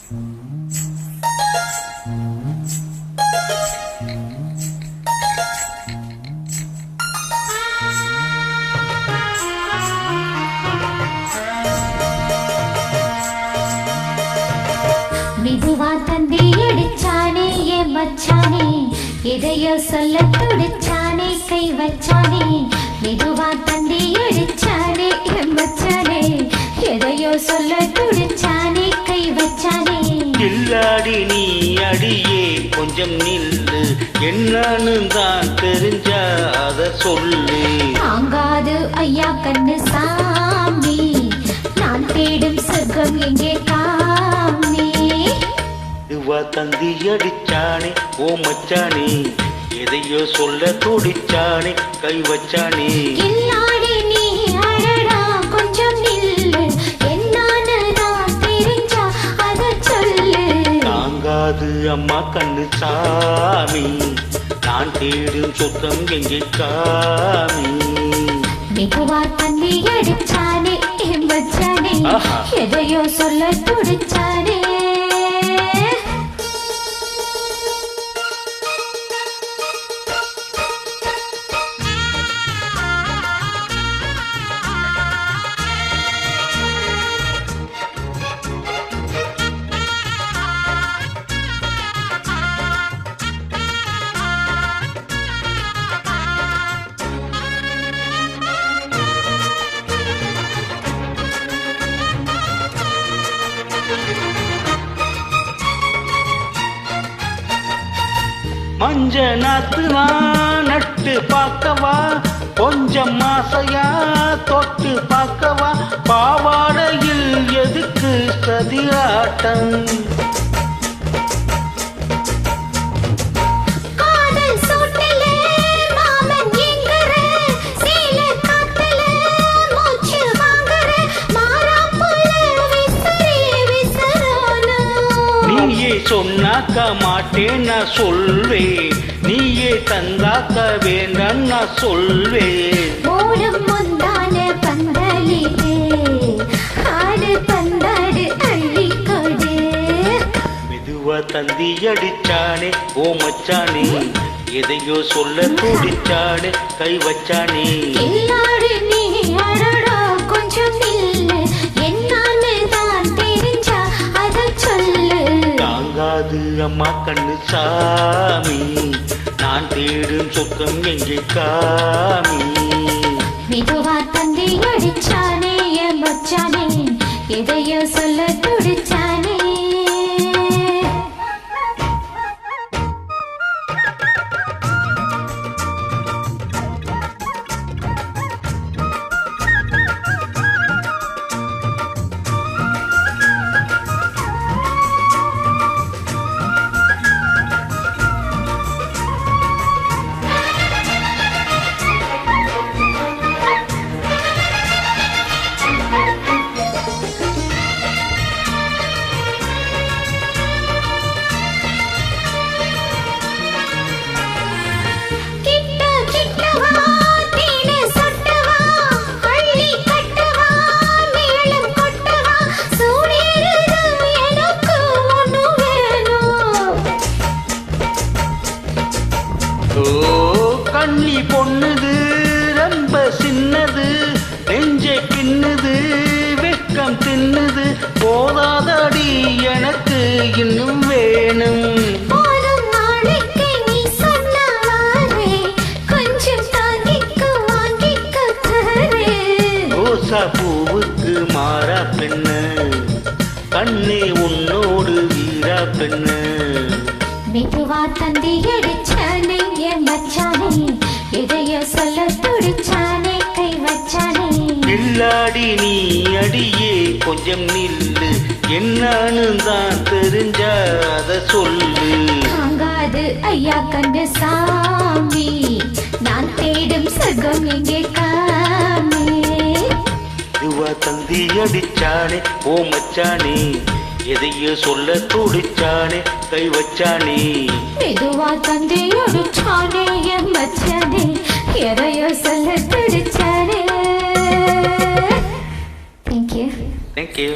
மெதுவா தந்தி அடிச்சானே என் மச்சானே, எதையோ சொல்ல துடிச்சானே கை வச்சானே. மெதுவா தந்தி அடிச்சானே என் மச்சானே, எதையோ சொல்ல துடிச்சானே கை வச்சானே. கில்லாடி நீ அடியே கொஞ்சம் நில்லு, என்னன்னு தான் தெரிஞ்சா அத சொல்லு. தாங்காது ஐயா கண்ணு சாமி, நான் தேடும் சொர்க்கம் எங்கே காமி. இதுவா தந்தி அடிச்சானே ஓ மச்சானே, எதையோ சொல்ல துடிச்சானே கை வச்சானே. கில்லாடி நீ அடடா கொஞ்சம் நில்லு, என்னன்னு நான் தெரிஞ்சா அத சொல்லு. தாங்காது அம்மா கண்ணு சாமி, நான் தேடும் சொத்தம் எங்கே காமி. மெதுவா தண்ணி அடிச்சானே என் மச்சானே, எதையோ சொல்ல துடிச்சானே. மஞ்ச நாத்து நான் நட்டு பார்க்கவா, கொஞ்சம் மாசையா தொட்டு பார்க்கவா. பாவாடையில் எதுக்கு சதிராட்டம், நீயே சொன்னாக்க மாட்டேன் நான் சொல்வேன், நீயே தந்தாக்க வேண்டாம் நான் சொல்வேன். ஓடும் முந்தான பந்தலிலே ஆடு பந்தாடு அள்ளிக்கொடு. மெதுவா தந்தி அடிச்சானே ஓ மச்சானே, எதையோ சொல்ல துடிச்சானே கை வச்சானே. கில்லாடி நீ அடடா கொஞ்சம் நில்லு, என்னன்னு தான் தெரிஞ்சா அத சொல்லு. தாங்காது அம்மா கண்ணு சாமி, நான் தேடும் சொர்க்கம் எங்கே காமி. மெதுவா தந்தி அடிச்சானே என் மச்சானே, எதையோ சொல்ல துடிச்சானே. கண்ணி பொண்ணுது ரொம்ப சின்னது, நெஞ்சை பின்னுது வெக்கம் தின்னுது. போதாதடி எனக்கு இன்னும் வேணும், ரோசா பூவுக்கு மாறா பெண்ணு, கண்ணே உன்னோடு வீரா பெண்ணு. மெதுவா தந்தி அடிச்சானே என் மச்சானே, எதையோ சொல்ல துடிச்சானே கை வச்சானே. கில்லாடி நீ அடியே கொஞ்சம் நில்லு, என்னன்னு தான் தெரிஞ்சா அத சொல்லு. தாங்காது ஐயா கண்டு சாமி, நான் தேடும் சொர்க்கம் எங்கே காமி. இதுவா தந்தி அடிச்சானே ஓ மச்சானே, எதையோ சொல்ல துடிச்சானே கை வச்சானே. மெதுவா தந்தி அடிச்சானே என் மச்சானே, எதையோ சொல்ல துடிச்சானே. Thank you. Thank you.